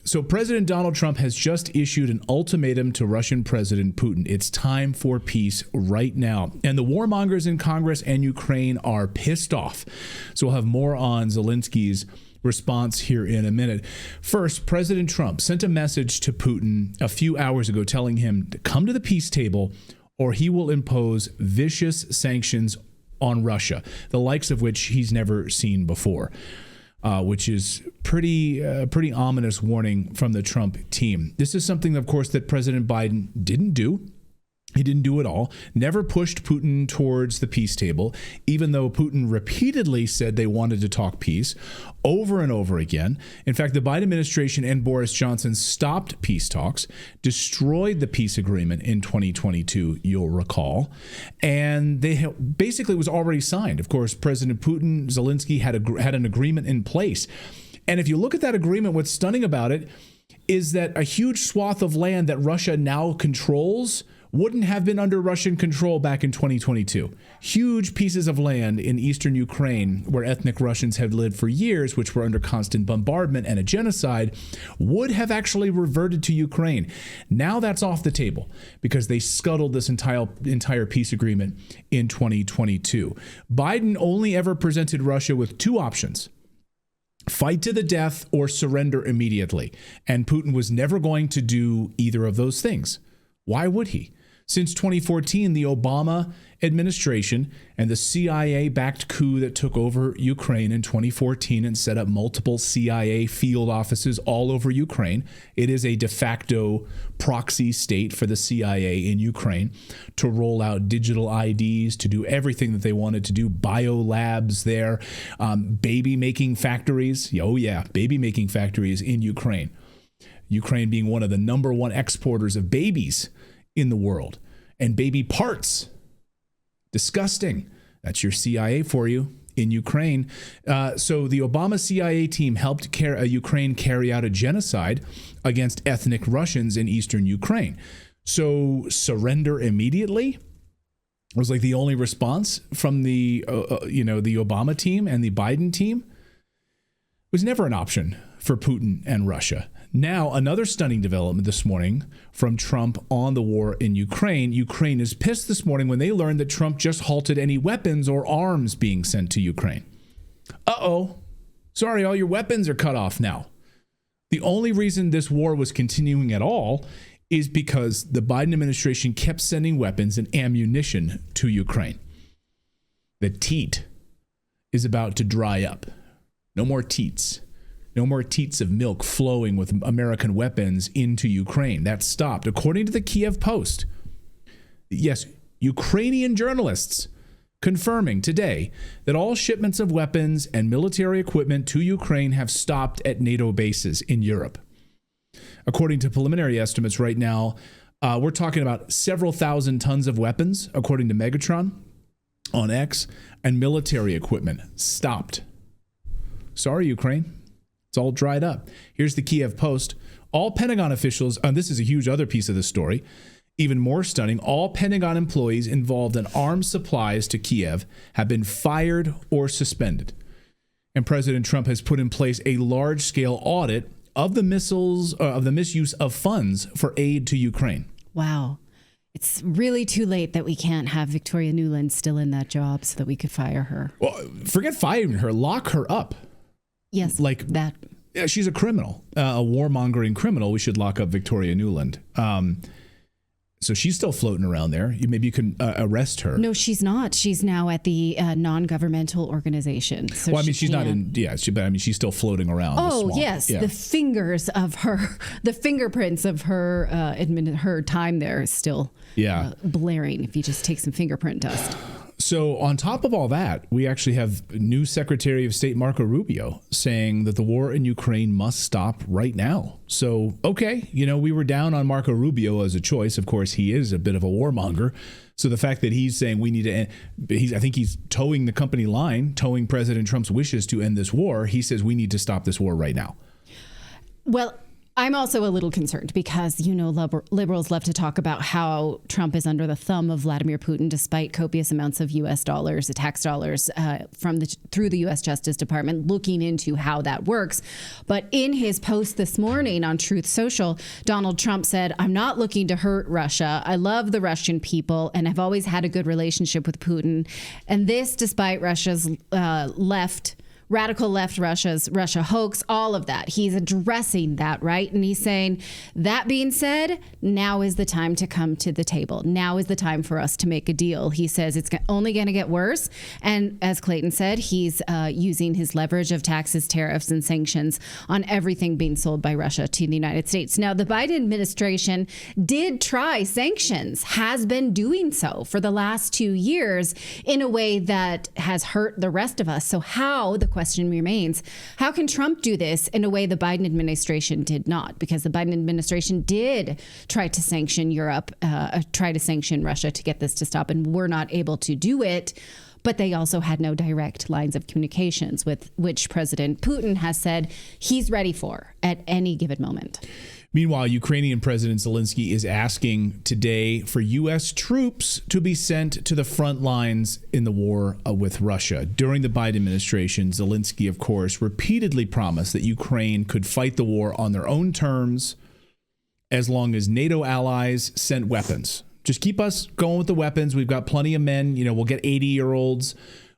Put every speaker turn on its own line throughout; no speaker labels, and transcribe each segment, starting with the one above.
So President Donald Trump has just issued an ultimatum to Russian President Putin. It's time for peace right now. And the warmongers in Congress and Ukraine are pissed off. So we'll have more on Zelensky's response here in a minute. First, President Trump sent a message to Putin a few hours ago telling him to come to the peace table or he will impose vicious sanctions on Russia, the likes of which he's never seen before. Which is pretty ominous warning from the Trump team. This is something, of course, that President Biden didn't do. He didn't do it all, never pushed Putin towards the peace table, even though Putin repeatedly said they wanted to talk peace over and over again. In fact, the Biden administration and Boris Johnson stopped peace talks, destroyed the peace agreement in 2022, you'll recall, and they basically was already signed. Of course, President Putin, Zelensky had an agreement in place. And if you look at that agreement, what's stunning about it is that a huge swath of land that Russia now controls wouldn't have been under Russian control back in 2022. Huge pieces of land in eastern Ukraine, where ethnic Russians had lived for years, which were under constant bombardment and a genocide, would have actually reverted to Ukraine. Now that's off the table because they scuttled this entire peace agreement in 2022. Biden only ever presented Russia with two options: fight to the death or surrender immediately. And Putin was never going to do either of those things. Why would he? Since 2014, the Obama administration and the CIA-backed coup that took over Ukraine in 2014 and set up multiple CIA field offices all over Ukraine. It is a de facto proxy state for the CIA in Ukraine to roll out digital IDs, to do everything that they wanted to do, biolabs there, baby-making factories. Oh yeah, baby-making factories in Ukraine. Ukraine being one of the number one exporters of babies in the world, and baby parts. Disgusting. That's your CIA for you in Ukraine. So the Obama CIA team helped Ukraine carry out a genocide against ethnic Russians in eastern Ukraine. So surrender immediately was like the only response from the Obama team and the Biden team. It was never an option for Putin and Russia. Now, another stunning development this morning from Trump on the war in Ukraine. Ukraine is pissed this morning when they learned that Trump just halted any weapons or arms being sent to Ukraine. Uh-oh. Sorry, all your weapons are cut off now. The only reason this war was continuing at all is because the Biden administration kept sending weapons and ammunition to Ukraine. The teat is about to dry up. No more teats. No more teats of milk flowing with American weapons into Ukraine. That stopped, according to the Kiev Post. Yes, Ukrainian journalists confirming today that all shipments of weapons and military equipment to Ukraine have stopped at NATO bases in Europe. According to preliminary estimates right now, we're talking about several thousand tons of weapons, according to Megatron on X, and military equipment stopped. Sorry, Ukraine. It's all dried up. Here's the Kiev Post. All Pentagon officials, and this is a huge other piece of the story, even more stunning, all Pentagon employees involved in arms supplies to Kiev have been fired or suspended. And President Trump has put in place a large-scale audit of the misuse of funds for aid to Ukraine.
Wow. It's really too late that we can't have Victoria Nuland still in that job so that we could fire her.
Well, forget firing her. Lock her up.
Yes,
like
that.
Yeah, she's a criminal, a warmongering criminal. We should lock up Victoria Nuland. So she's still floating around there. Maybe you can arrest her.
No, she's not. She's now at the non-governmental organization. So
well, I mean, she's not in. Yeah, but I mean, she's still floating around.
Oh, yes, yeah. The fingerprints of her her time there is still blaring. If you just take some fingerprint dust.
So on top of all that, we actually have new Secretary of State Marco Rubio saying that the war in Ukraine must stop right now. So, okay, we were down on Marco Rubio as a choice. Of course, he is a bit of a warmonger. So the fact that he's saying we need to end, I think he's towing the company line, towing President Trump's wishes to end this war. He says we need to stop this war right now.
Well, I'm also a little concerned because, liberals love to talk about how Trump is under the thumb of Vladimir Putin, despite copious amounts of U.S. dollars, tax dollars through the U.S. Justice Department looking into how that works. But in his post this morning on Truth Social, Donald Trump said, "I'm not looking to hurt Russia. I love the Russian people, and I've always had a good relationship with Putin. And this despite Russia's radical left Russia hoax, all of that." He's addressing that, right? And he's saying, that being said, now is the time to come to the table. Now is the time for us to make a deal. He says it's only going to get worse. And as Clayton said, he's using his leverage of taxes, tariffs, and sanctions on everything being sold by Russia to the United States. Now, the Biden administration did try sanctions, has been doing so for the last 2 years in a way that has hurt the rest of us. So the question remains, how can Trump do this in a way the Biden administration did not? Because the Biden administration did try to sanction Europe, try to sanction Russia to get this to stop, and were not able to do it. But they also had no direct lines of communications, with which President Putin has said he's ready for at any given moment.
Meanwhile, Ukrainian President Zelensky is asking today for U.S. troops to be sent to the front lines in the war with Russia. During the Biden administration, Zelensky, of course, repeatedly promised that Ukraine could fight the war on their own terms as long as NATO allies sent weapons. Just keep us going with the weapons. We've got plenty of men. We'll get 80-year-olds.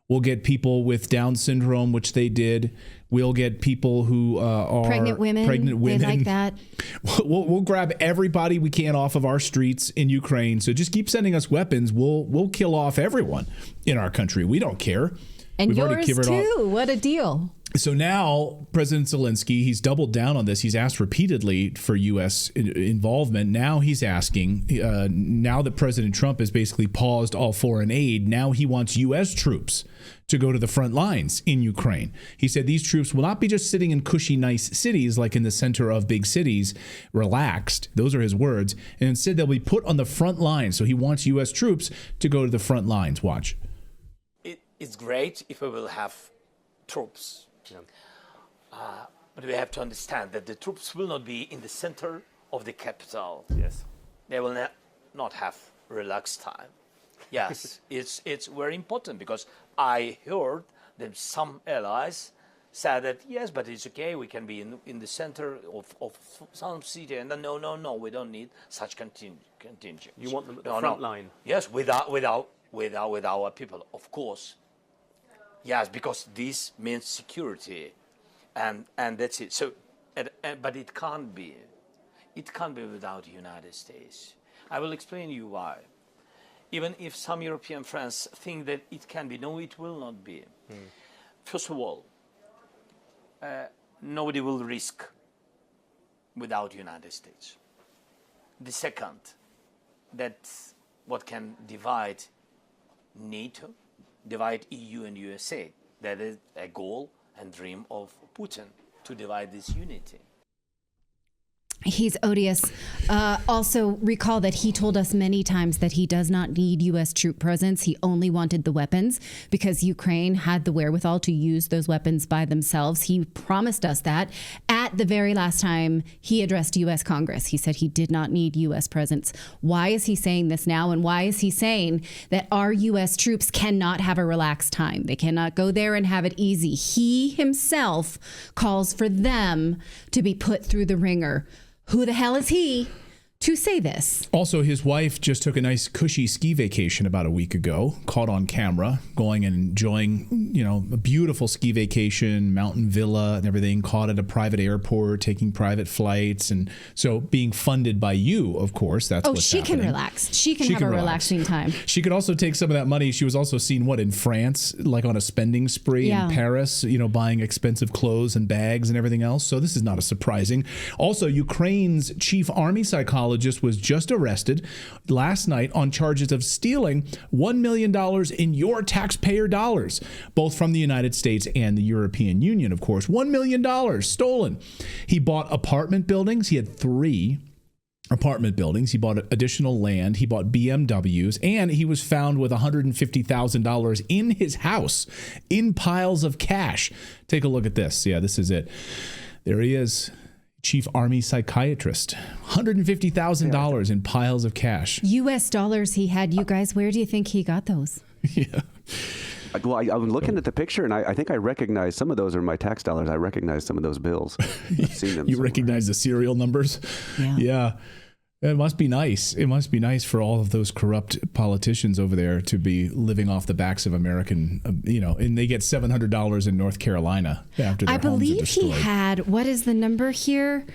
We'll get people with Down syndrome, which they did. We'll get people who are
pregnant women. They like that.
We'll grab everybody we can off of our streets in Ukraine. So just keep sending us weapons. We'll kill off everyone in our country. We don't care.
And yours too. What a deal.
So now President Zelensky, he's doubled down on this. He's asked repeatedly for U.S. involvement. Now he's asking, now that President Trump has basically paused all foreign aid, now he wants U.S. troops to go to the front lines in Ukraine. He said these troops will not be just sitting in cushy, nice cities like in the center of big cities, relaxed. Those are his words. And instead, they'll be put on the front lines. So he wants U.S. troops to go to the front lines. Watch.
It's great if we will have troops. But we have to understand that the troops will not be in the center of the capital.
Yes.
They will not have relaxed time. Yes, it's very important, because I heard that some allies said that, yes, but it's okay, we can be in the center of some city. And then, no, we don't need such contingent.
You want them at the front line?
Yes, with our people, of course. Yes, because this means security, and that's it. So, but it can't be. It can't be without the United States. I will explain you why. Even if some European friends think that it can be, no, it will not be. First of all, nobody will risk without the United States. The second, that's what can divide NATO, divide EU and USA. That is a goal and dream of Putin, to divide this unity.
He's odious. Also, recall that he told us many times that he does not need U.S. troop presence. He only wanted the weapons because Ukraine had the wherewithal to use those weapons by themselves. He promised us that at the very last time he addressed U.S. Congress. He said he did not need U.S. presence. Why is he saying this now? And why is he saying that our U.S. troops cannot have a relaxed time? They cannot go there and have it easy. He himself calls for them to be put through the ringer. Who the hell is he to say this?
Also, his wife just took a nice cushy ski vacation about a week ago, caught on camera, going and enjoying, a beautiful ski vacation, mountain villa and everything, caught at a private airport, taking private flights. And so being funded by you, of course, that's what's happening.
Can relax. She can have a relaxing time.
She could also take some of that money. She was also seen, in France, like on a spending spree in Paris, buying expensive clothes and bags and everything else. So this is not a surprising. Also, Ukraine's chief army psychologist was just arrested last night on charges of stealing $1 million in your taxpayer dollars, both from the United States and the European Union, of course. $1 million stolen. He bought apartment buildings. He had 3 apartment buildings. He bought additional land. He bought BMWs, and he was found with $150,000 in his house in piles of cash. Take a look at this. Yeah, this is it. There he is. chief army psychiatrist, $150,000 in piles of cash.
U.S. dollars he had. You guys, where do you think he got those?
Yeah.
Well, I'm looking at the picture, and I think I recognize some of those are my tax dollars. I recognize some of those bills. I've seen them.
You recognize the serial numbers? Yeah. It must be nice. It must be nice for all of those corrupt politicians over there to be living off the backs of American, and they get $700 in North Carolina after their homes are
believe
destroyed.
he had, what is the number here?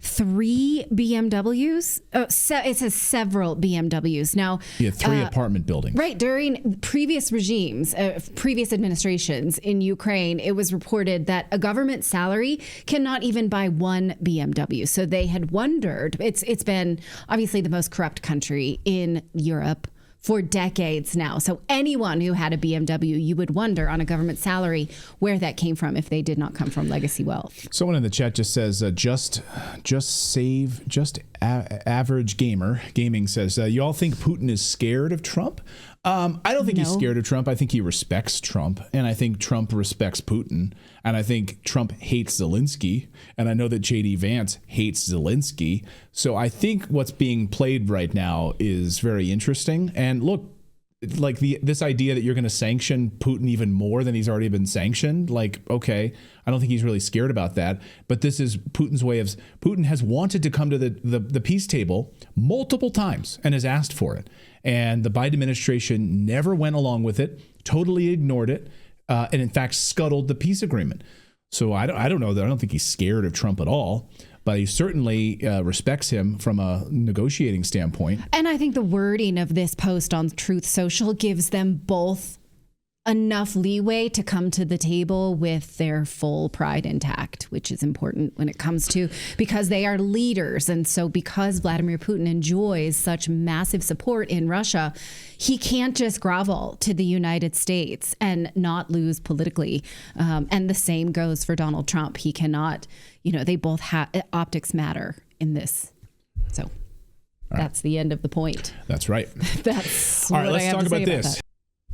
3 BMWs. Oh, it says several BMWs. Now,
yeah, 3 apartment buildings.
Right. During previous regimes, previous administrations in Ukraine, it was reported that a government salary cannot even buy 1 BMW. So they had wondered, it's been obviously the most corrupt country in Europe for decades now. So anyone who had a BMW, you would wonder on a government salary where that came from if they did not come from legacy wealth.
Someone in the chat just says, average gaming says, you all think Putin is scared of Trump? I don't think he's scared of Trump. I think he respects Trump, and I think Trump respects Putin, and I think Trump hates Zelensky, and I know that J.D. Vance hates Zelensky. So I think what's being played right now is very interesting. And look, like this idea that you're going to sanction Putin even more than he's already been sanctioned, like, okay, I don't think he's really scared about that. But this is Putin's way of, Putin has wanted to come to the peace table multiple times and has asked for it. And the Biden administration never went along with it, totally ignored it, and in fact scuttled the peace agreement. So I don't know that I don't think he's scared of Trump at all, but he certainly respects him from a negotiating standpoint.
And I think the wording of this post on Truth Social gives them both enough leeway to come to the table with their full pride intact, which is important when it comes to, because they are leaders. And so because Vladimir Putin enjoys such massive support in Russia, he can't just grovel to the United States and not lose politically. And the same goes for Donald Trump. He cannot, they both have, optics matter in this. So that's the end of the point.
That's right.
That's
all right.
what
Let's
I have
talk
to say
about this.
that.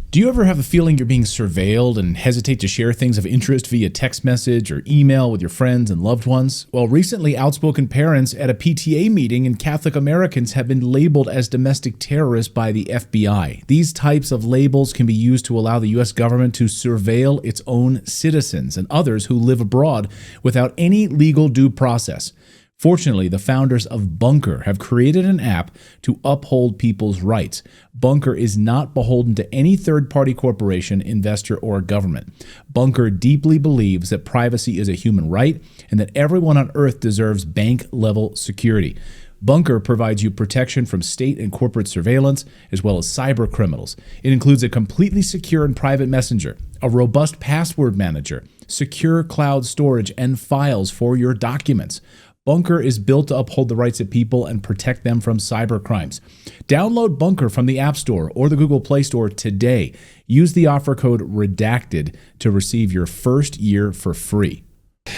Do you ever have a feeling you're being surveilled and hesitate to share things of interest via text message or email with your friends and loved ones? Well, recently, outspoken parents at a PTA meeting in Catholic Americans have been labeled as domestic terrorists by the FBI. These types of labels can be used to allow the U.S. government to surveil its own citizens and others who live abroad without any legal due process. Fortunately, the founders of Bunker have created an app to uphold people's rights. Bunker is not beholden to any third-party corporation, investor, or government. Bunker deeply believes that privacy is a human right and that everyone on Earth deserves bank-level security. Bunker provides you protection from state and corporate surveillance, as well as cyber criminals. It includes a completely secure and private messenger, a robust password manager, secure cloud storage, and files for your documents. Bunker is built to uphold the rights of people and protect them from cyber crimes. Download Bunker from the App Store or the Google Play Store today. Use the offer code REDACTED to receive your first year for free.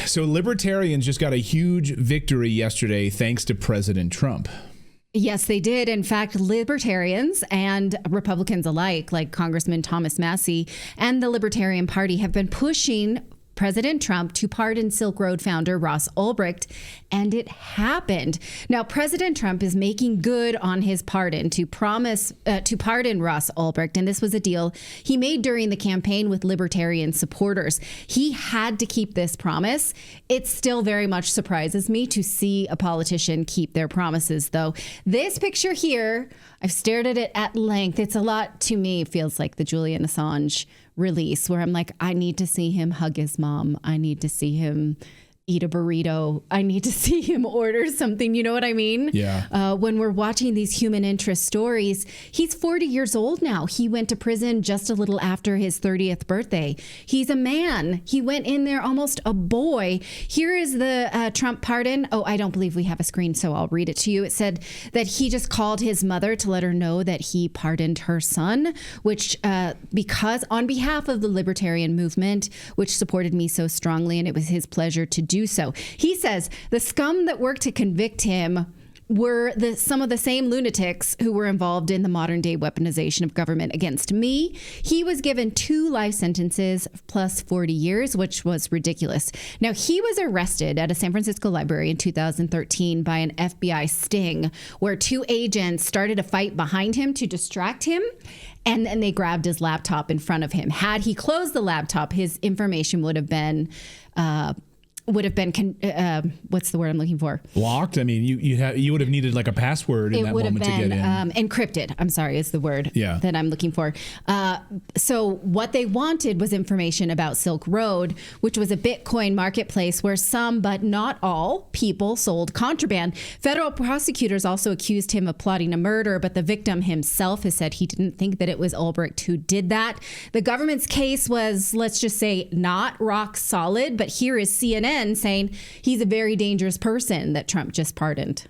So libertarians just got a huge victory yesterday thanks to President Trump.
Yes, they did. In fact, libertarians and Republicans alike, like Congressman Thomas Massie and the Libertarian Party, have been pushing President Trump to pardon Silk Road founder Ross Ulbricht, and it happened. Now, President Trump is making good on his pardon to promise to pardon Ross Ulbricht, and this was a deal he made during the campaign with libertarian supporters. He had to keep this promise. It still very much surprises me to see a politician keep their promises, though. This picture here, I've stared at it at length. It's a lot to me. It feels like the Julian Assange release, where I'm like, I need to see him hug his mom. I need to see him eat a burrito. I need to see him order something. You know what I mean?
Yeah.
When we're watching these human interest stories, he's 40 years old now. He went to prison just a little after his 30th birthday. He's a man. He went in there almost a boy. Here is the Trump pardon. Oh, I don't believe we have a screen, so I'll read it to you. It said that he just called his mother to let her know that he pardoned her son, which because on behalf of the libertarian movement, which supported me so strongly, and it was his pleasure to do so. He says the scum that worked to convict him were some of the same lunatics who were involved in the modern day weaponization of government against me. He was given 2 life sentences plus 40 years, which was ridiculous. Now, he was arrested at a San Francisco library in 2013 by an FBI sting, where 2 agents started a fight behind him to distract him. And then they grabbed his laptop in front of him. Had he closed the laptop, his information would have been what's the word I'm looking for?
Locked. I mean, you would have needed like a password in that moment to get in.
Encrypted. I'm sorry, is the word that I'm looking for. So what they wanted was information about Silk Road, which was a Bitcoin marketplace where some, but not all, people sold contraband. Federal prosecutors also accused him of plotting a murder, but the victim himself has said he didn't think that it was Ulbricht who did that. The government's case was, let's just say, not rock solid, but here is CNN saying he's a very dangerous person that Trump just pardoned.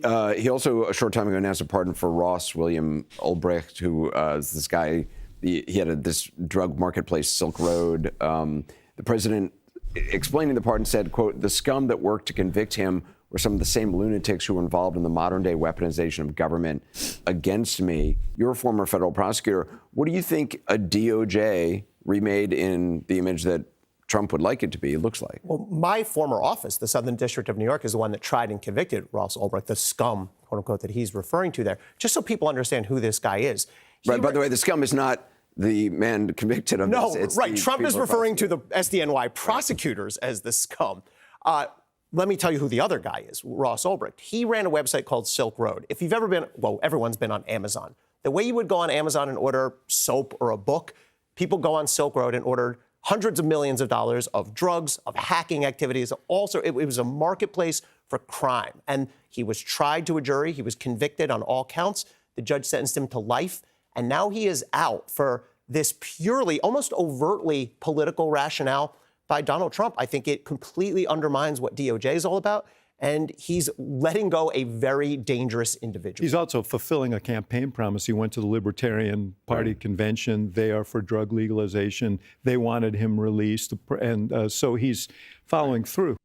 He also, a short time ago, announced a pardon for Ross William Ulbricht, who is this guy. He had this drug marketplace, Silk Road. The president, explaining the pardon, said, quote, "The scum that worked to convict him were some of the same lunatics who were involved in the modern-day weaponization of government against me." You're a former federal prosecutor. What do you think a DOJ remade in the image that Trump would like it to be, it looks like?
Well, my former office, the Southern District of New York, is the one that tried and convicted Ross Ulbricht, the scum, quote unquote, that he's referring to there, just so people understand who this guy is.
Right, by the way, the scum is not the man convicted of
this.
It's
right. Trump is referring to the SDNY prosecutors as the scum. Let me tell you who the other guy is, Ross Ulbricht. He ran a website called Silk Road. If you've ever been, well, everyone's been on Amazon. The way you would go on Amazon and order soap or a book, people go on Silk Road and order hundreds of millions of dollars of drugs, of hacking activities. Also, it was a marketplace for crime. And he was tried to a jury. He was convicted on all counts. The judge sentenced him to life. And now he is out for this purely, almost overtly political rationale by Donald Trump. I think it completely undermines what DOJ is all about. And he's letting go a very dangerous individual.
He's also fulfilling a campaign promise. He went to the Libertarian Party convention. They are for drug legalization. They wanted him released. And so he's following through.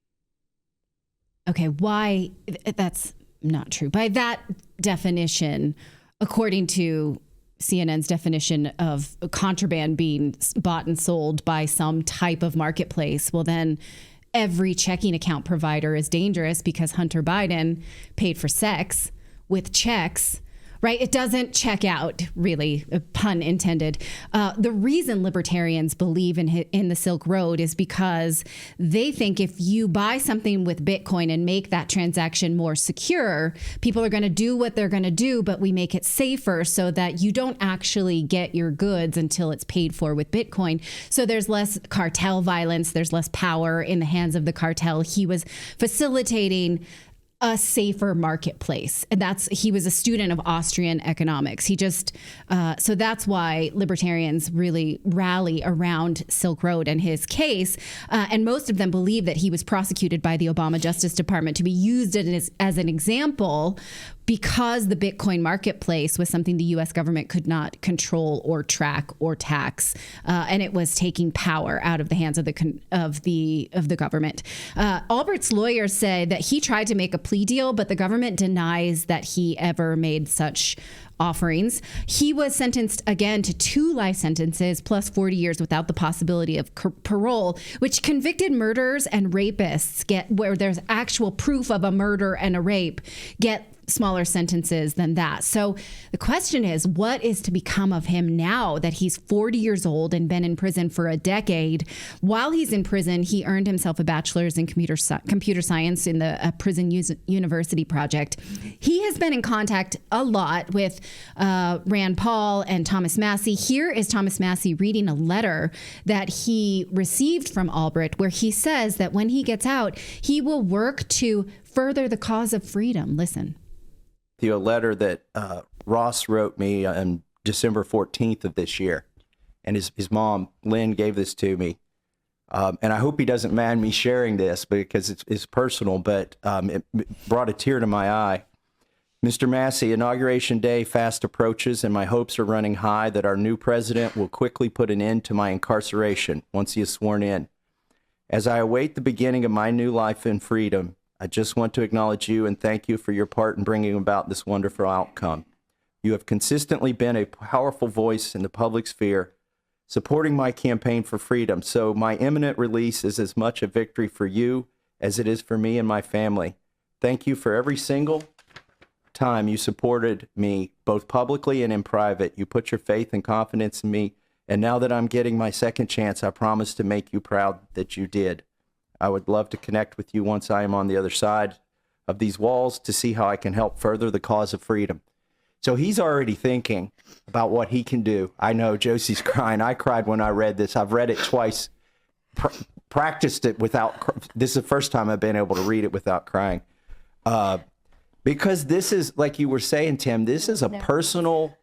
Okay, why? That's not true. By that definition, according to CNN's definition of contraband being bought and sold by some type of marketplace, well, then every checking account provider is dangerous because Hunter Biden paid for sex with checks, right? It doesn't check out, really, pun intended. The reason libertarians believe in the Silk Road is because they think if you buy something with Bitcoin and make that transaction more secure, people are going to do what they're going to do, but we make it safer so that you don't actually get your goods until it's paid for with Bitcoin. So there's less cartel violence, there's less power in the hands of the cartel. He was facilitating a safer marketplace. And he was a student of Austrian economics. So that's why libertarians really rally around Silk Road and his case. And most of them believe that he was prosecuted by the Obama Justice Department to be used as an example because the Bitcoin marketplace was something the U.S. government could not control or track or tax, and it was taking power out of the hands of the government. Ulbricht's lawyer said that he tried to make a plea deal, but the government denies that he ever made such offerings. He was sentenced again to 2 life sentences plus 40 years without the possibility of parole, which convicted murderers and rapists where there's actual proof of a murder and a rape get smaller sentences than that. So the question is, what is to become of him now that he's 40 years old and been in prison for a decade? While he's in prison, he earned himself a bachelor's in computer science in the Prison University Project. He has been in contact a lot with Rand Paul and Thomas Massie. Here is Thomas Massie reading a letter that he received from Ulbricht, where he says that when he gets out, he will work to further the cause of freedom. Listen.
A letter that Ross wrote me on December 14th of this year. And his mom, Lynn, gave this to me. And I hope he doesn't mind me sharing this because it's personal, but it brought a tear to my eye. Mr. Massie, Inauguration Day fast approaches, and my hopes are running high that our new president will quickly put an end to my incarceration once he is sworn in. As I await the beginning of my new life in freedom, I just want to acknowledge you and thank you for your part in bringing about this wonderful outcome. You have consistently been a powerful voice in the public sphere, supporting my campaign for freedom. So my imminent release is as much a victory for you as it is for me and my family. Thank you for every single time you supported me, both publicly and in private. You put your faith and confidence in me. And now that I'm getting my second chance, I promise to make you proud that you did. I would love to connect with you once I am on the other side of these walls to see how I can help further the cause of freedom. So he's already thinking about what he can do. I know Josie's crying. I cried when I read this. I've read it twice, practiced it without. This is the first time I've been able to read it without crying. Because this is, like you were saying, Tim, this is a personal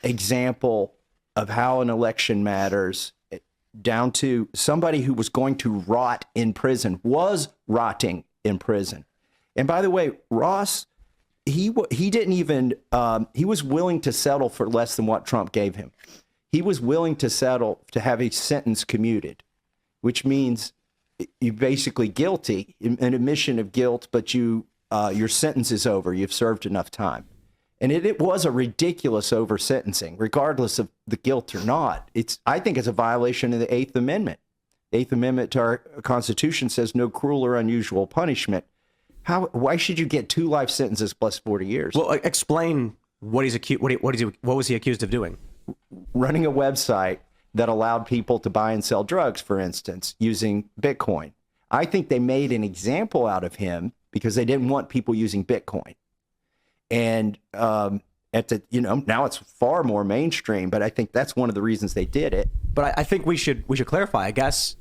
example of how an election matters, down to somebody who was going to rot in prison, was rotting in prison. And by the way, Ross, he didn't even, he was willing to settle for less than what Trump gave him. He was willing to settle to have a sentence commuted, which means you're basically guilty, an admission of guilt, but your sentence is over. You've served enough time. And it was a ridiculous over-sentencing, regardless of the guilt or not. I think it's a violation of the Eighth Amendment. The Eighth Amendment to our Constitution says no cruel or unusual punishment. Why should you get 2 life sentences plus 40 years?
Well, explain what was he accused of doing?
Running a website that allowed people to buy and sell drugs, for instance, using Bitcoin. I think they made an example out of him because they didn't want people using Bitcoin. And now it's far more mainstream, but I think that's one of the reasons they did it.
But I think we should clarify, I guess.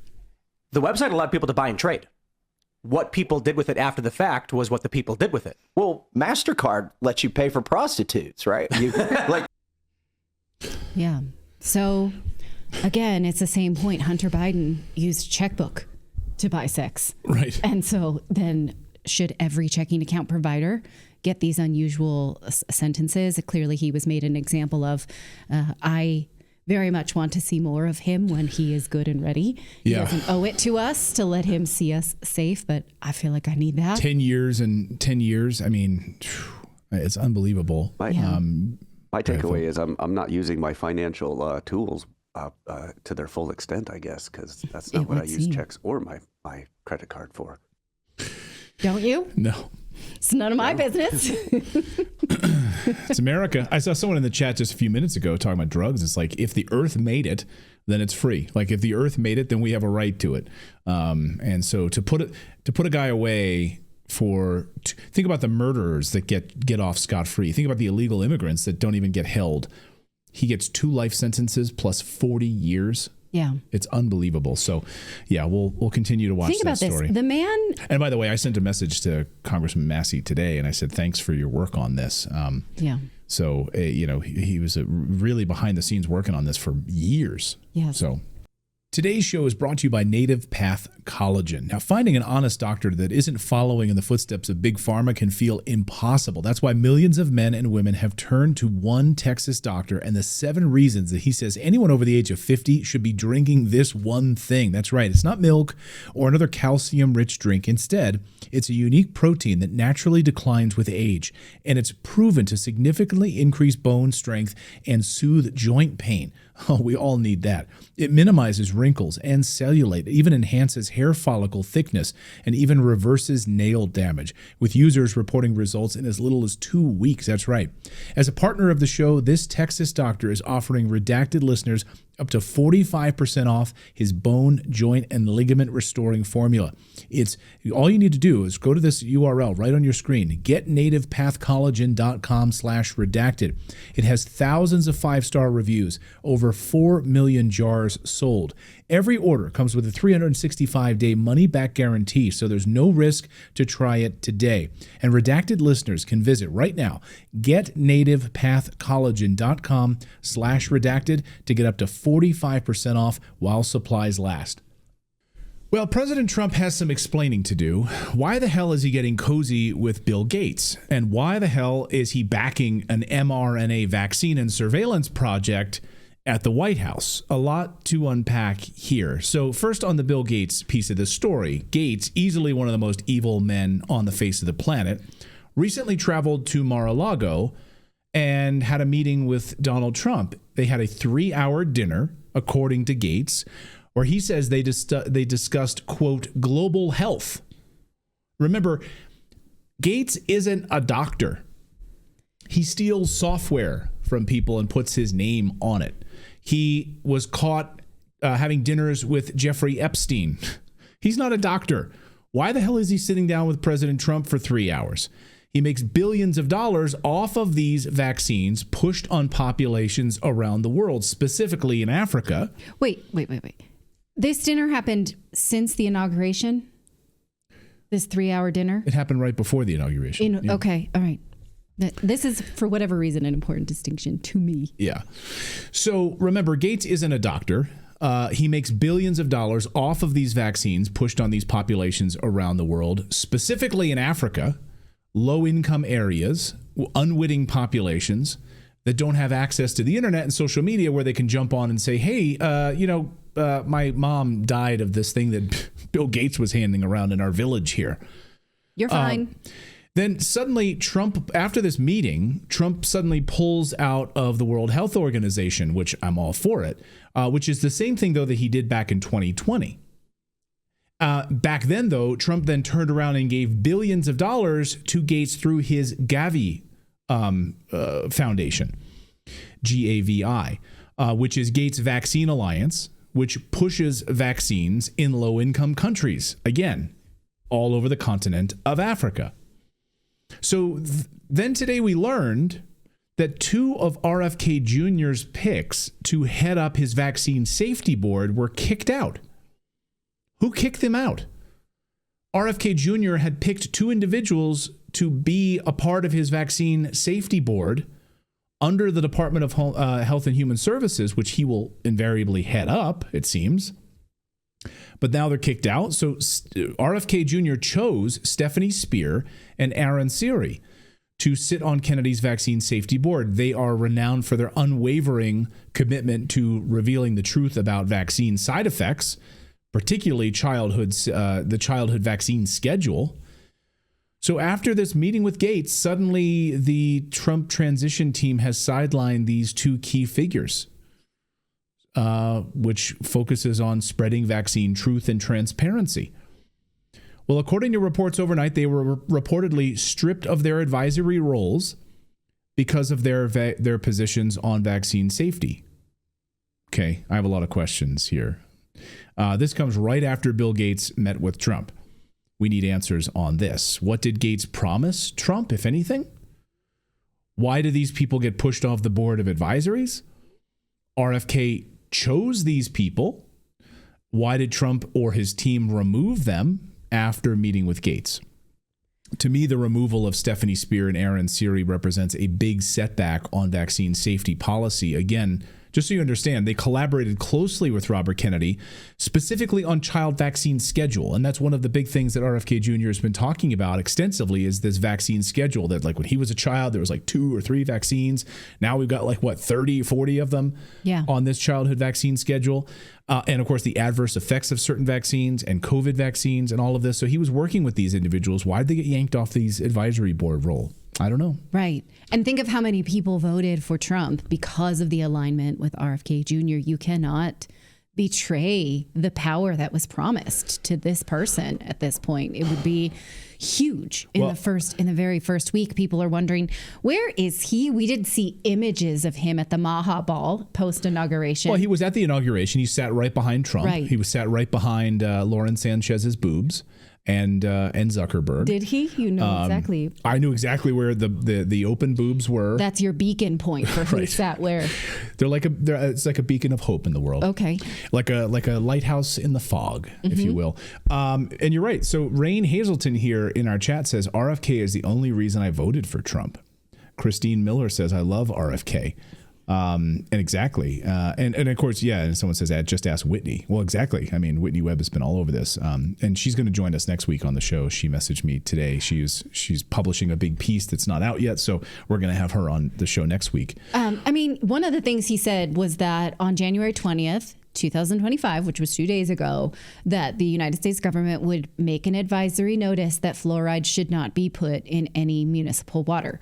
The website allowed people to buy and trade. What people did with it after the fact was what the people did with it.
Well, MasterCard lets you pay for prostitutes, right?
Yeah. So again, it's the same point. Hunter Biden used checkbook to buy sex.
Right.
And so then should every checking account provider get these unusual sentences? Clearly, he was made an example of. I very much want to see more of him when he is good and ready. He doesn't owe it to us to let him see us safe, but I feel like I need that.
10 years and 10 years. I mean, it's unbelievable.
My takeaway is I'm not using my financial tools to their full extent, I guess, because that's not what I use checks or my credit card for.
Don't you?
No.
It's none of my business.
It's America. I saw someone in the chat just a few minutes ago talking about drugs. It's like, if the earth made it, then it's free. Like, if the earth made it, then we have a right to it. And so to put a guy away think about the murderers that get off scot-free. Think about the illegal immigrants that don't even get held. He gets 2 life sentences plus 40 years.
Yeah.
It's unbelievable. So, yeah, we'll continue to watch that story. Think about
this. The man...
And by the way, I sent a message to Congressman Massey today, and I said, thanks for your work on this.
Yeah.
So, he was really behind the scenes working on this for years.
Yeah.
So today's show is brought to you by Native Path Collagen. Now, finding an honest doctor that isn't following in the footsteps of Big Pharma can feel impossible. That's why millions of men and women have turned to one Texas doctor, and the 7 reasons that he says anyone over the age of 50 should be drinking this one thing. That's right. It's not milk or another calcium-rich drink. Instead, it's a unique protein that naturally declines with age, and it's proven to significantly increase bone strength and soothe joint pain. Oh, we all need that. It minimizes wrinkles and cellulite, even enhances hair follicle thickness, and even reverses nail damage, with users reporting results in as little as 2 weeks. That's right. As a partner of the show, this Texas doctor is offering Redacted listeners up to 45% off his bone, joint, and ligament restoring formula. It's all you need to do is go to this URL right on your screen, getnativepathcollagen.com/redacted. It has thousands of 5-star reviews, over 4 million jars sold. Every order comes with a 365-day money-back guarantee, so there's no risk to try it today. And Redacted listeners can visit right now, getnativepathcollagen.com/redacted to get up to 45% off while supplies last. Well, President Trump has some explaining to do. Why the hell is he getting cozy with Bill Gates? And why the hell is he backing an mRNA vaccine and surveillance project at the White House. A lot to unpack here. So first, on the Bill Gates piece of this story, Gates, easily one of the most evil men on the face of the planet, recently traveled to Mar-a-Lago and had a meeting with Donald Trump. They had a 3-hour dinner, according to Gates, where he says they discussed, quote, global health. Remember, Gates isn't a doctor. He steals software from people and puts his name on it. He was caught having dinners with Jeffrey Epstein. He's not a doctor. Why the hell is he sitting down with President Trump for 3 hours? He makes billions of dollars off of these vaccines pushed on populations around the world, specifically in Africa.
Wait. This dinner happened since the inauguration? This 3-hour dinner?
It happened right before the inauguration.
Yeah. Okay, all right. This is, for whatever reason, an important distinction to me.
Yeah. So remember, Gates isn't a doctor. He makes billions of dollars off of these vaccines pushed on these populations around the world, specifically in Africa, low-income areas, unwitting populations that don't have access to the internet and social media where they can jump on and say, hey, my mom died of this thing that Bill Gates was handing around in our village here.
You're fine.
Then suddenly Trump, after this meeting, Trump suddenly pulls out of the World Health Organization, which I'm all for it, which is the same thing, though, that he did back in 2020. Back then, though, Trump then turned around and gave billions of dollars to Gates through his Gavi Foundation, GAVI, which is Gates Vaccine Alliance, which pushes vaccines in low-income countries, again, all over the continent of Africa. So then today we learned that 2 of RFK Jr.'s picks to head up his vaccine safety board were kicked out. Who kicked them out? RFK Jr. had picked 2 individuals to be a part of his vaccine safety board under the Department of Health and Human Services, which he will invariably head up, it seems. But now they're kicked out. So RFK Jr. chose Stephanie Spear and Aaron Siri to sit on Kennedy's vaccine safety board. They are renowned for their unwavering commitment to revealing the truth about vaccine side effects, particularly the childhood vaccine schedule. So after this meeting with Gates, suddenly the Trump transition team has sidelined these 2 key figures, which focuses on spreading vaccine truth and transparency. Well, according to reports overnight, they were reportedly stripped of their advisory roles because of their positions on vaccine safety. Okay, I have a lot of questions here. This comes right after Bill Gates met with Trump. We need answers on this. What did Gates promise Trump, if anything? Why do these people get pushed off the board of advisories? RFK chose these people. Why did Trump or his team remove them after meeting with Gates? To me, the removal of Stephanie Spear and Aaron Siri represents a big setback on vaccine safety policy. Again, just so you understand, they collaborated closely with Robert Kennedy, specifically on child vaccine schedule. And that's one of the big things that RFK Jr. has been talking about extensively is this vaccine schedule that, like, when he was a child, there was like 2 or 3 vaccines. Now we've got 30, 40 of them on this childhood vaccine schedule. And of course, the adverse effects of certain vaccines and COVID vaccines and all of this. So he was working with these individuals. Why did they get yanked off these advisory board role? I don't know. Right.
And think of how many people voted for Trump because of the alignment with RFK Jr. You cannot betray the power that was promised to this person at this point. It would be huge in the very first week. People are wondering, where is he? We did see images of him at the Maha Ball post inauguration.
Well, he was at the inauguration. He sat right behind Trump.
Right.
He was sat right behind Lauren Sanchez's boobs. And Zuckerberg.
Did he? You know exactly.
I knew exactly where the open boobs were.
That's your beacon point for who sat where.
It's like a beacon of hope in the world.
Okay.
Like a lighthouse in the fog, if you will. And you're right. So Rain Hazelton here in our chat says RFK is the only reason I voted for Trump. Christine Miller says I love RFK. And exactly. And of course, yeah. And someone says, just ask Whitney. Well, exactly. I mean, Whitney Webb has been all over this. And she's going to join us next week on the show. She messaged me today. She's publishing a big piece that's not out yet. So we're going to have her on the show next week.
I mean, one of the things he said was that on January 20th, 2025, which was 2 days ago, that the United States government would make an advisory notice that fluoride should not be put in any municipal water.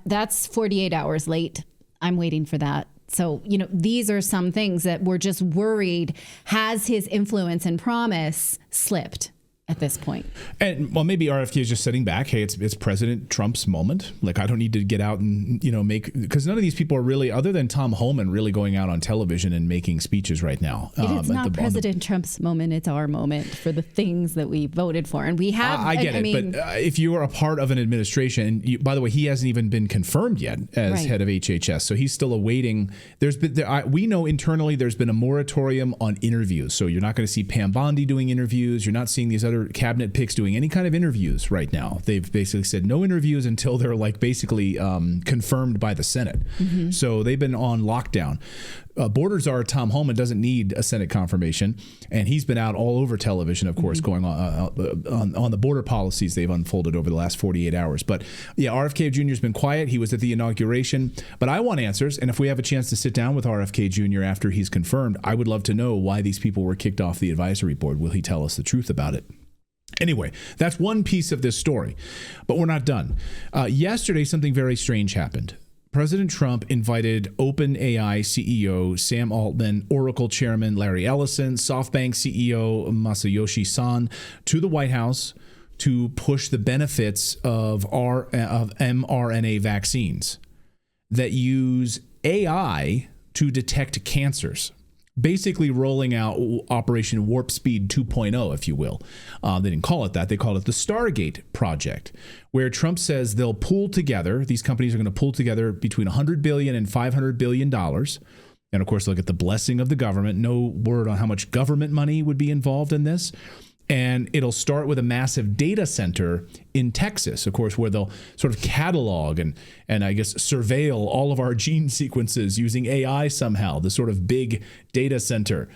That's 48 hours late. I'm waiting for that. So, these are some things that we're just worried. Has his influence and promise slipped at this point?
And well, maybe RFK is just sitting back. Hey, it's President Trump's moment. Like, I don't need to get out and, because none of these people are really, other than Tom Homan, really going out on television and making speeches right now.
It's not President Trump's moment. It's our moment for the things that we voted for. And we have,
I get it. But if you are a part of an administration, and by the way, he hasn't even been confirmed yet as head of HHS. So he's still awaiting. We know internally there's been a moratorium on interviews. So you're not going to see Pam Bondi doing interviews. You're not seeing these other cabinet picks doing any kind of interviews right now. They've basically said no interviews until they're basically confirmed by the Senate. Mm-hmm. So they've been on lockdown. Border czar Tom Homan doesn't need a Senate confirmation, and he's been out all over television, of course, going on the border policies they've unfolded over the last 48 hours. But yeah, RFK Jr. has been quiet. He was at the inauguration, but I want answers. And if we have a chance to sit down with RFK Jr. after he's confirmed, I would love to know why these people were kicked off the advisory board. Will he tell us the truth about it? Anyway, that's one piece of this story, but we're not done. Yesterday, something very strange happened. President Trump invited OpenAI CEO Sam Altman, Oracle Chairman Larry Ellison, SoftBank CEO Masayoshi Son to the White House to push the benefits of mRNA vaccines that use AI to detect cancers. Basically rolling out Operation Warp Speed 2.0, if you will. They didn't call it that. They called it the Stargate Project, where Trump says they'll pool together. These companies are going to pool together between $100 billion and $500 billion. And of course, they'll get the blessing of the government. No word on how much government money would be involved in this. And it'll start with a massive data center in Texas, of course, where they'll sort of catalog and I guess surveil all of our gene sequences using AI somehow, the sort of big data center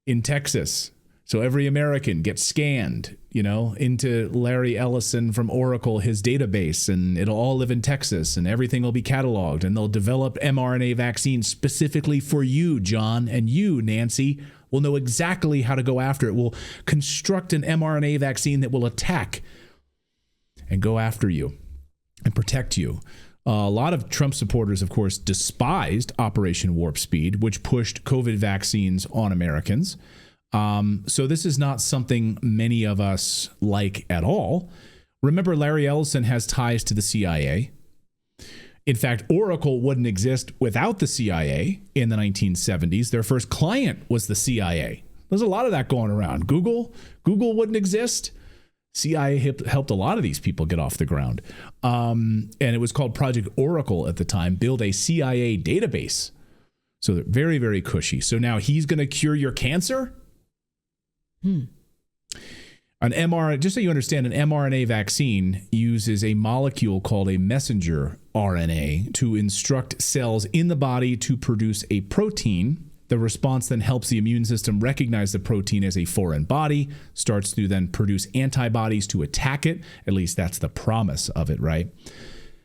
in Texas. So every American gets scanned, into Larry Ellison from Oracle, his database, and it'll all live in Texas, and everything will be cataloged, and they'll develop mRNA vaccines specifically for you, John, and you, Nancy. We'll know exactly how to go after it. We'll construct an mRNA vaccine that will attack and go after you and protect you. A lot of Trump supporters, of course, despised Operation Warp Speed, which pushed COVID vaccines on Americans. So this is not something many of us like at all. Remember, Larry Ellison has ties to the CIA. In fact, Oracle wouldn't exist without the CIA in the 1970s. Their first client was the CIA. There's a lot of that going around. Google wouldn't exist. CIA helped a lot of these people get off the ground. And it was called Project Oracle at the time, build a CIA database. So they're very, very cushy. So now he's going to cure your cancer? Just so you understand, an mRNA vaccine uses a molecule called a messenger RNA to instruct cells in the body to produce a protein. The response then helps the immune system recognize the protein as a foreign body, starts to then produce antibodies to attack it. At least that's the promise of it, right?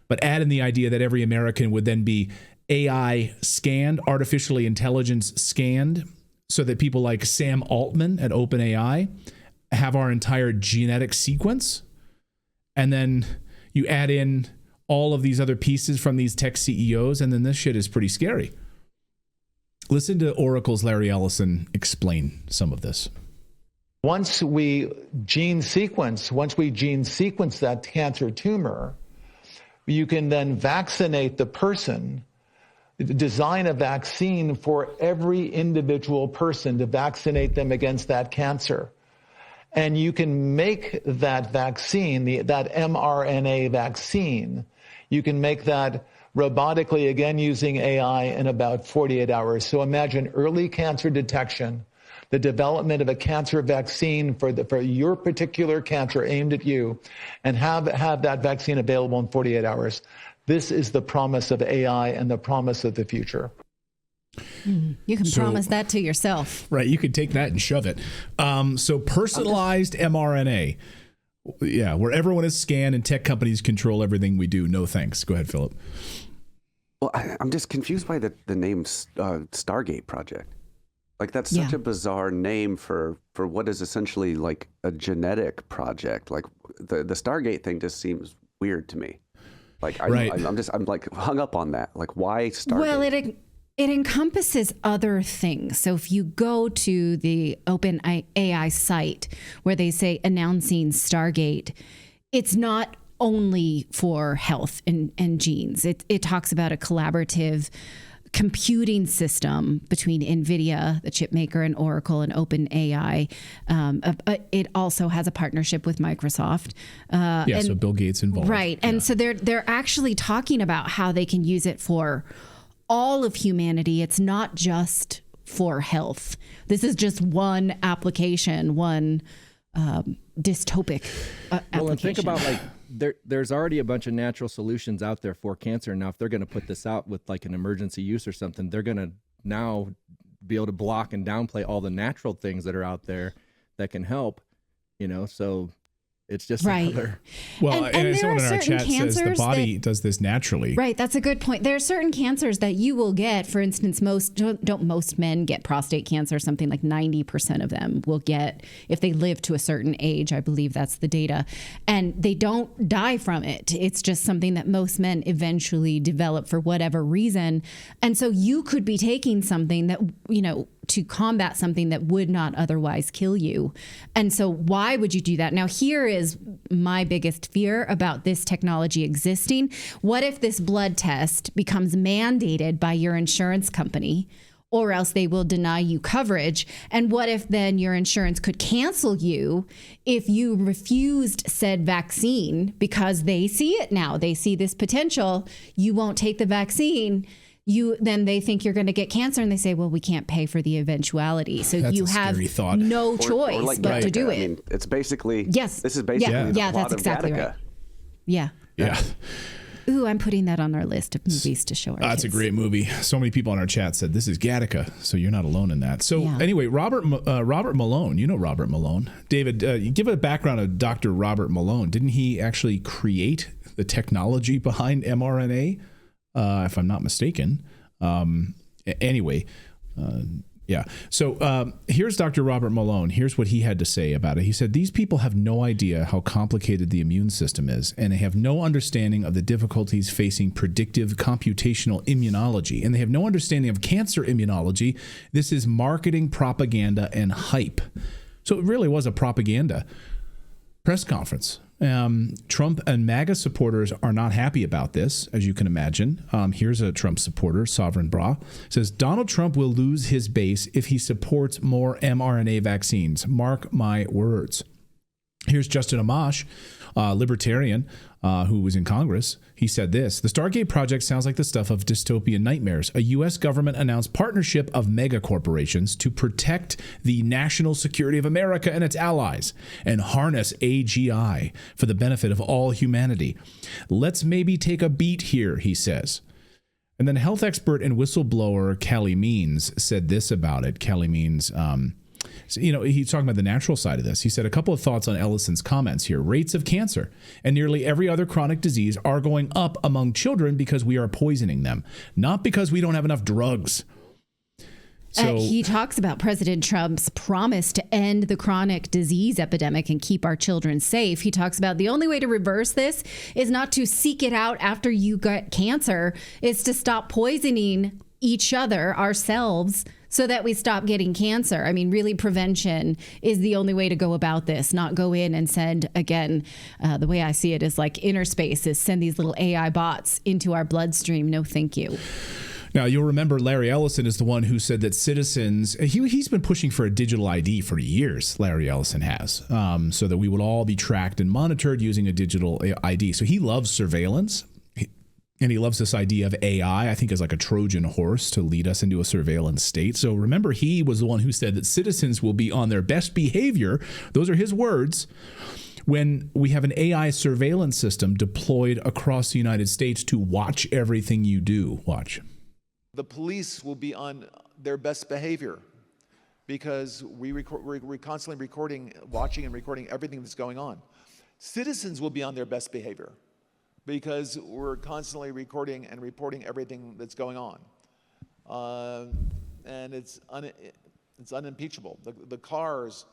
But add in the idea that every American would then be AI scanned, artificially intelligence scanned, so that people like Sam Altman at OpenAI have our entire genetic sequence. And then you add in all of these other pieces from these tech CEOs, and then this shit is pretty scary. Listen to Oracle's Larry Ellison explain some of this.
Once we gene sequence that cancer tumor, you can then vaccinate the person, design a vaccine for every individual person to vaccinate them against that cancer. And you can make that vaccine, that mRNA vaccine, you can make that robotically, again, using AI in about 48 hours. So imagine early cancer detection, the development of a cancer vaccine for your particular cancer aimed at you, and have that vaccine available in 48 hours. This is the promise of AI and the promise of the future.
You can promise that to yourself.
Right. You can take that and shove it. So personalized mRNA. Yeah, where everyone is scanned and tech companies control everything we do. No thanks. Go ahead, Philip.
Well, I'm just confused by the name Stargate Project. Like, that's such a bizarre name for what is essentially like a genetic project. Like, the Stargate thing just seems weird to me. Like, I'm like hung up on that. Like, why Stargate?
Well, it encompasses other things. So if you go to the OpenAI site where they say announcing Stargate, it's not only for health and genes. It talks about a collaborative computing system between NVIDIA, the chip maker, and Oracle and OpenAI. It also has a partnership with Microsoft.
So Bill Gates involved.
Right. And so they're actually talking about how they can use it for all of humanity. It's not just for health. This is just one application, one dystopic application.
Well, and think about, like, there's already a bunch of natural solutions out there for cancer. Now, if they're going to put this out with like an emergency use or something, they're going to now be able to block and downplay all the natural things that are out there that can help, so it's just another.
Well, and someone in our chat says the body does this naturally.
Right. That's a good point. There are certain cancers that you will get. For instance, don't most men get prostate cancer? Something like 90% of them will get if they live to a certain age. I believe that's the data. And they don't die from it. It's just something that most men eventually develop for whatever reason. And so you could be taking something that, to combat something that would not otherwise kill you. And so why would you do that? Now, here is my biggest fear about this technology existing. What if this blood test becomes mandated by your insurance company, or else they will deny you coverage? And what if then your insurance could cancel you if you refused said vaccine because they see it now? They see this potential. You won't take the vaccine. Then they think you're going to get cancer, and they say, well, we can't pay for the eventuality. So
That's
you have no choice
like
but to do it.
I mean, it's basically,
yes.
This is basically the plot
that's
of
exactly
Gattaca.
right. Yeah. Ooh, I'm putting that on our list of movies to show our kids.
That's a great movie. So many people on our chat said this is Gattaca, so you're not alone in that. So anyway, Robert Malone, you know Robert Malone. David, you give a background of Dr. Robert Malone. Didn't he actually create the technology behind mRNA? If I'm not mistaken. Anyway, So here's Dr. Robert Malone. Here's what he had to say about it. He said, these people have no idea how complicated the immune system is, and they have no understanding of the difficulties facing predictive computational immunology, and they have no understanding of cancer immunology. This is marketing, propaganda, and hype. So it really was a propaganda press conference. Trump and MAGA supporters are not happy about this, as you can imagine. Here's a Trump supporter, Sovereign Bra, says Donald Trump will lose his base if he supports more mRNA vaccines. Mark my words. Here's Justin Amash, libertarian, who was in Congress. He said this: the Stargate project sounds like the stuff of dystopian nightmares. A U.S. government announced partnership of mega corporations to protect the national security of America and its allies and harness AGI for the benefit of all humanity. Let's maybe take a beat here, he says. And then health expert and whistleblower Kelly Means said this about it. Kelly Means, he's talking about the natural side of this. He said a couple of thoughts on Ellison's comments here. Rates of cancer and nearly every other chronic disease are going up among children because we are poisoning them, not because we don't have enough drugs. So
he talks about President Trump's promise to end the chronic disease epidemic and keep our children safe. He talks about the only way to reverse this is not to seek it out after you get cancer. It's to stop poisoning each other, ourselves, so that we stop getting cancer. I mean, really, prevention is the only way to go about this, not go in and send, again, the way I see it is like inner space is send these little AI bots into our bloodstream. No, thank you.
Now, you'll remember Larry Ellison is the one who said that citizens, he's been pushing for a digital ID for years, Larry Ellison has, so that we would all be tracked and monitored using a digital ID. So he loves surveillance. And he loves this idea of AI, I think, as like a Trojan horse to lead us into a surveillance state. So remember, he was the one who said that citizens will be on their best behavior. Those are his words. When we have an AI surveillance system deployed across the United States to watch everything you do. Watch.
the police will be on their best behavior because we're constantly recording, watching and recording everything that's going on. Citizens will be on their best behavior because we're constantly recording and reporting everything that's going on. And it's unimpeachable. The cars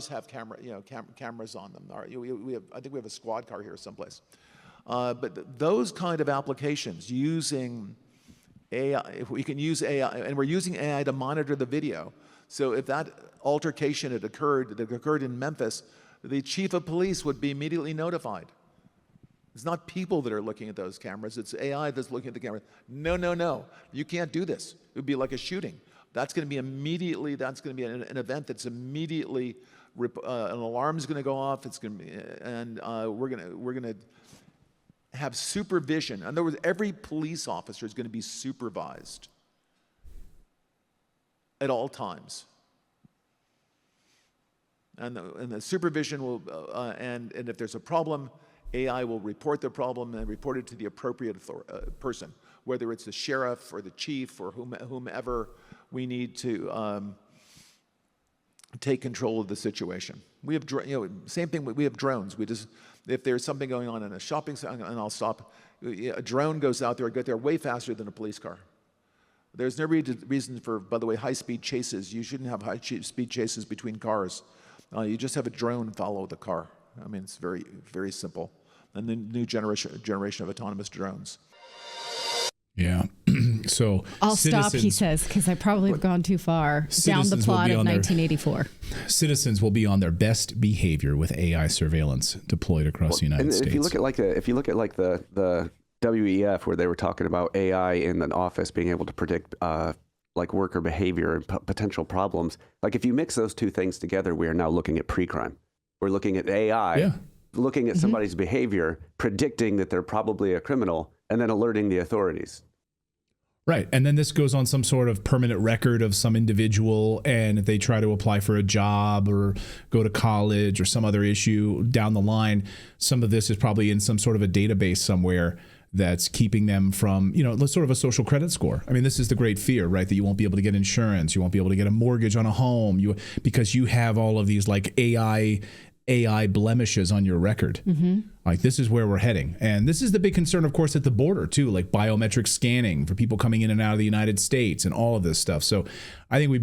have cameras on them. I think we have a squad car here someplace. But those kind of applications using AI, if we can use AI, and we're using AI to monitor the video. So if that altercation that occurred in Memphis, the chief of police would be immediately notified. It's not people that are looking at those cameras, it's AI that's looking at the camera. No, you can't do this. It would be like a shooting. That's going to be an event that's immediately, an alarm's going to go off, it's going to be, and we're going to have supervision. In other words, every police officer is going to be supervised at all times. And the supervision will, and if there's a problem, AI will report the problem and report it to the appropriate person, whether it's the sheriff or the chief or whomever we need to take control of the situation. We have, same thing. We have drones. If there's something going on in a shopping center, and I'll stop. A drone goes out there, get there way faster than a police car. There's no reason for, by the way, high-speed chases. You shouldn't have high-speed chases between cars. You just have a drone follow the car. I mean, it's very, very simple. And the new generation of autonomous drones.
Yeah. So
I'll stop, he says, because I probably have gone too far down the plot of 1984.
Citizens will be on their best behavior with AI surveillance deployed across the United States.
If you look at the WEF, where they were talking about AI in an office being able to predict like worker behavior and potential problems, like if you mix those two things together, we are now looking at pre-crime. We're looking at AI, looking at somebody's behavior, predicting that they're probably a criminal, and then alerting the authorities.
Right. And then this goes on some sort of permanent record of some individual, and if they try to apply for a job or go to college or some other issue down the line, some of this is probably in some sort of a database somewhere that's keeping them from, sort of a social credit score. I mean, this is the great fear, right? That you won't be able to get insurance, you won't be able to get a mortgage on a home, because you have all of these like AI blemishes on your record. Like, this is where we're heading. And this is the big concern, of course, at the border too, like biometric scanning for people coming in and out of the United States and all of this stuff. So I think we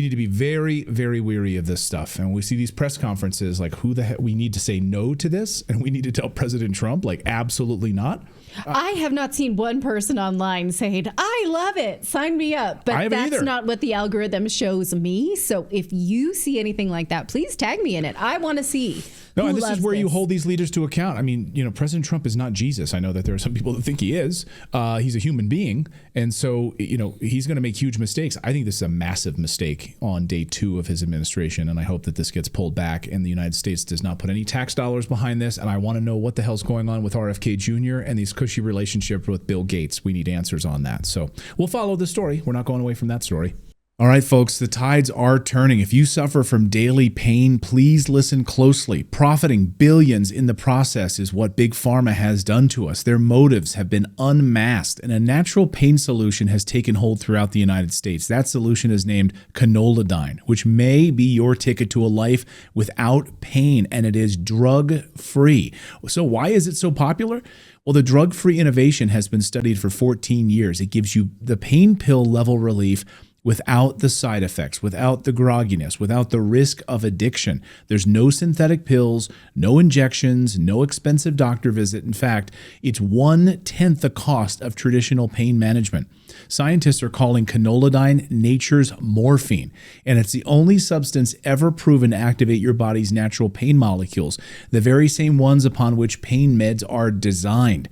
need to be very, very wary of this stuff. And when we see these press conferences, like, who the heck, we need to say no to this, and we need to tell President Trump, like, absolutely not.
I have not seen one person online saying, I love it, sign me up. But that's not what the algorithm shows me. So if you see anything like that, please tag me in it. I want to see.
No, and this is where you hold these leaders to account. I mean, President Trump is not Jesus. I know that there are some people that think he is. He's a human being. And so, he's going to make huge mistakes. I think this is a massive mistake on day 2 of his administration. And I hope that this gets pulled back and the United States does not put any tax dollars behind this. And I want to know what the hell's going on with RFK Jr. and these cushy relationship with Bill Gates. We need answers on that. So we'll follow the story. We're not going away from that story. All right, folks, the tides are turning. If you suffer from daily pain, please listen closely. Profiting billions in the process is what Big Pharma has done to us. Their motives have been unmasked, and a natural pain solution has taken hold throughout the United States. That solution is named Canoladine, which may be your ticket to a life without pain, and it is drug-free. So why is it so popular? Well, the drug-free innovation has been studied for 14 years. It gives you the pain pill level relief without the side effects, without the grogginess, without the risk of addiction. There's no synthetic pills, no injections, no expensive doctor visit. In fact, it's 1/10 the cost of traditional pain management. Scientists are calling Canoladine nature's morphine, and it's the only substance ever proven to activate your body's natural pain molecules, the very same ones upon which pain meds are designed.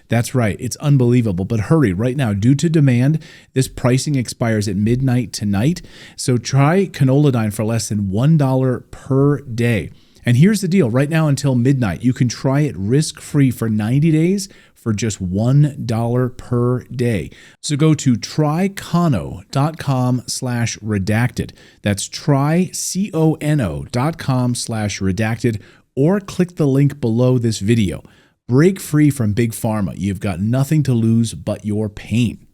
That's right. It's unbelievable. But hurry right now. Due to demand, this pricing expires at midnight tonight. So try Canoladine for less than $1 per day. And here's the deal. Right now until midnight, you can try it risk-free for 90 days for just $1 per day. So go to trycono.com/redacted. That's trycono.com/redacted, or click the link below this video. Break free from Big Pharma. You've got nothing to lose but your pain.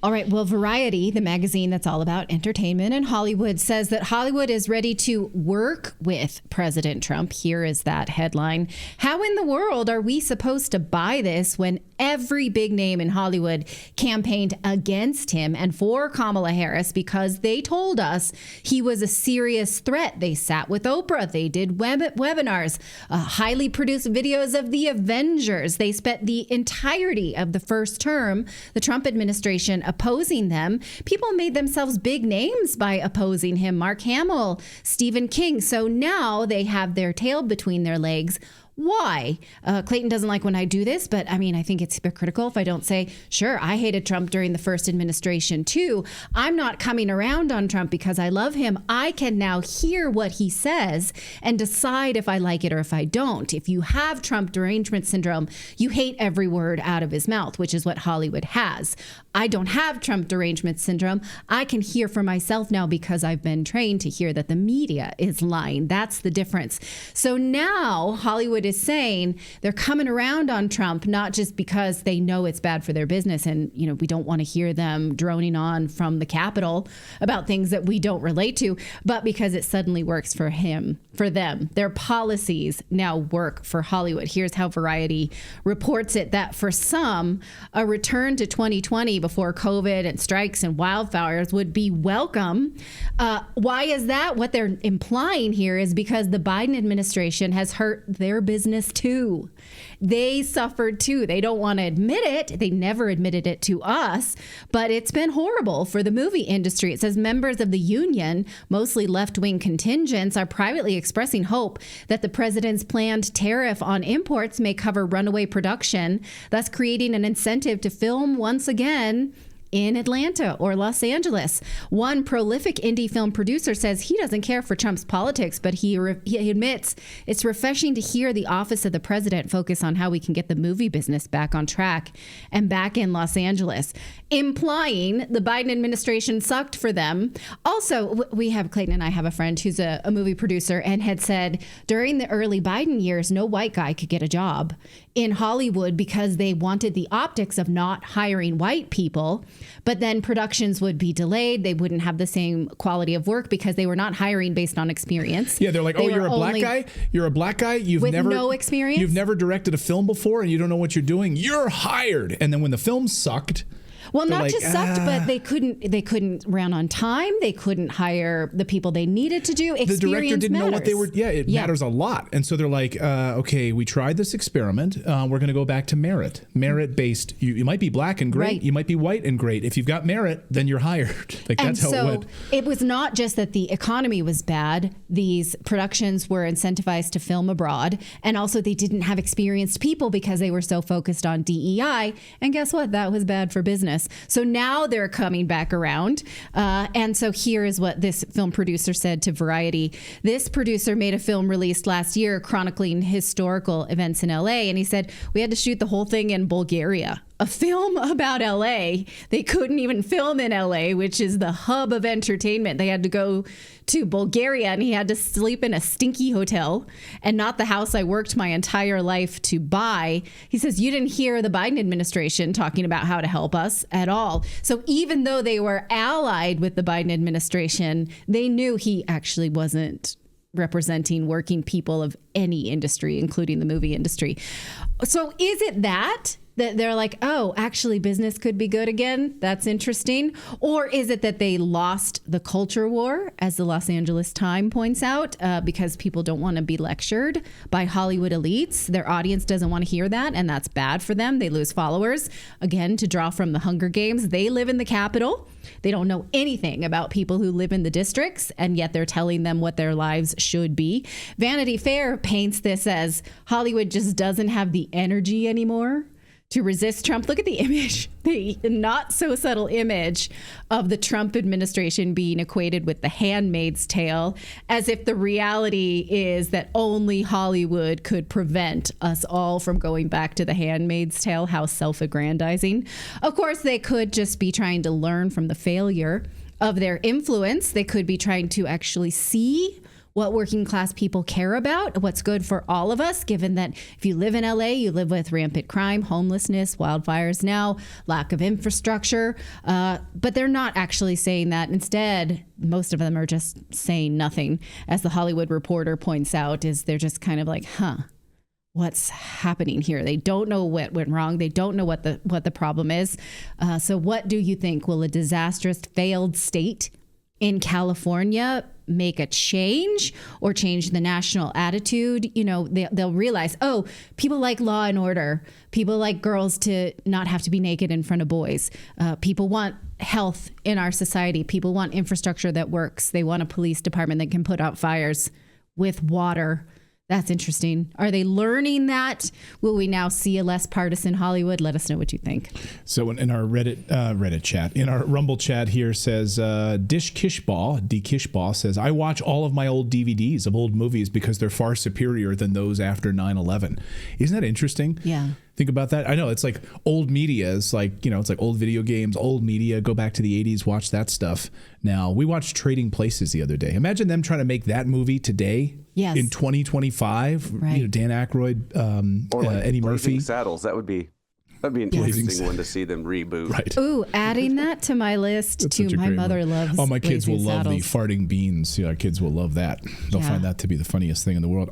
All right. Well, Variety, the magazine that's all about entertainment and Hollywood, says that Hollywood is ready to work with President Trump. Here is that headline. How in the world are we supposed to buy this when every big name in Hollywood campaigned against him and for Kamala Harris because they told us he was a serious threat? They sat with Oprah. They did webinars, highly produced videos of the Avengers. They spent the entirety of the first term, the Trump administration, opposing them. People made themselves big names by opposing him. Mark Hamill, Stephen King. So now they have their tail between their legs. Why? Clayton doesn't like when I do this, but I mean, I think it's hypocritical if I don't say, sure, I hated Trump during the first administration too. I'm not coming around on Trump because I love him. I can now hear what he says and decide if I like it or if I don't. If you have Trump derangement syndrome, you hate every word out of his mouth, which is what Hollywood has. I don't have Trump derangement syndrome. I can hear for myself now because I've been trained to hear that the media is lying. That's the difference. So now Hollywood is saying they're coming around on Trump, not just because they know it's bad for their business and, you know, we don't want to hear them droning on from the Capitol about things that we don't relate to, but because it suddenly works for them. Their policies now work for Hollywood. Here's how Variety reports it, that for some, a return to 2020 before COVID and strikes and wildfires would be welcome. Why is that? What they're implying here is because the Biden administration has hurt their business too. They suffered too. They don't want to admit it. They never admitted it to us, but it's been horrible for the movie industry. It says members of the union, mostly left-wing contingents, are privately expressing hope that the president's planned tariff on imports may cover runaway production, thus creating an incentive to film once again in Atlanta or Los Angeles. One prolific indie film producer says he doesn't care for Trump's politics, but he admits it's refreshing to hear the office of the president focus on how we can get the movie business back on track and back in Los Angeles, implying the Biden administration sucked for them. Also, we have, Clayton and I have a friend who's a movie producer and had said during the early Biden years, no white guy could get a job in Hollywood because they wanted the optics of not hiring white people. But then productions would be delayed. They wouldn't have the same quality of work because they were not hiring based on experience.
Yeah, they're like, you're a black guy? You're a black guy?
With no experience?
You've never directed a film before and you don't know what you're doing? You're hired. And then when the film sucked...
Well, not just sucked, but they couldn't run on time. They couldn't hire the people they needed to do. Experience
the director didn't
matters.
know what they were. Yeah, it matters a lot. And so they're like, okay, we tried this experiment. We're going to go back to merit-based. You might be black and great. Right. You might be white and great. If you've got merit, then you're hired. That's how it went.
It was not just that the economy was bad. These productions were incentivized to film abroad, and also they didn't have experienced people because they were so focused on DEI. And guess what? That was bad for business. So now they're coming back around. And so here is what this film producer said to Variety. This producer made a film released last year chronicling historical events in LA. And he said, we had to shoot the whole thing in Bulgaria. A film about LA. They couldn't even film in LA, which is the hub of entertainment. They had to go to Bulgaria, and he had to sleep in a stinky hotel and not the house I worked my entire life to buy. He says, you didn't hear the Biden administration talking about how to help us at all. So even though they were allied with the Biden administration, they knew he actually wasn't representing working people of any industry, including the movie industry. So is it that they're like, oh, actually business could be good again? That's interesting. Or is it that they lost the culture war, as the Los Angeles Times points out, because people don't want to be lectured by Hollywood elites? Their audience doesn't want to hear that, and that's bad for them. They lose followers. Again, to draw from the Hunger Games, they live in the Capitol. They don't know anything about people who live in the districts, and yet they're telling them what their lives should be. Vanity Fair paints this as Hollywood just doesn't have the energy anymore to resist Trump. Look at the image, the not so subtle image of the Trump administration being equated with The Handmaid's Tale, as if the reality is that only Hollywood could prevent us all from going back to The Handmaid's Tale. How self-aggrandizing. Of course, they could just be trying to learn from the failure of their influence. They could be trying to actually see what working class people care about, what's good for all of us, given that if you live in LA, you live with rampant crime, homelessness, wildfires now, lack of infrastructure. But they're not actually saying that. Instead, most of them are just saying nothing. As the Hollywood Reporter points out, is they're just kind of like, what's happening here? They don't know what went wrong. They don't know what the problem is. So what do you think? Will a disastrous, failed state in California make a change or change the national attitude? You know, they'll realize, oh, people like law and order. People like girls to not have to be naked in front of boys. People want health in our society. People want infrastructure that works. They want a police department that can put out fires with water. That's interesting. Are they learning that? Will we now see a less partisan Hollywood? Let us know what you think.
So in our Reddit chat, in our Rumble chat here says, D Kishball says, I watch all of my old DVDs of old movies because they're far superior than those after 9/11. Isn't that interesting?
Yeah.
Think about that. I know it's like old media is like, you know, it's like old video games, old media. Go back to the 80s, watch that stuff. Now, we watched Trading Places the other day. Imagine them trying to make that movie today.
Yes.
In 2025.
Right.
You know, Dan Aykroyd,
Or like
Eddie
Blazing
Murphy.
Saddles. That'd be an interesting one to see them reboot.
Right.
Ooh, adding that to my list
That's
too.
such a
My
great
mother
movie.
loves
Oh, my kids will
Blazing
love the
Saddles.
farting beans. Yeah, our kids will love that. They'll
Yeah.
find that to be the funniest thing in the world.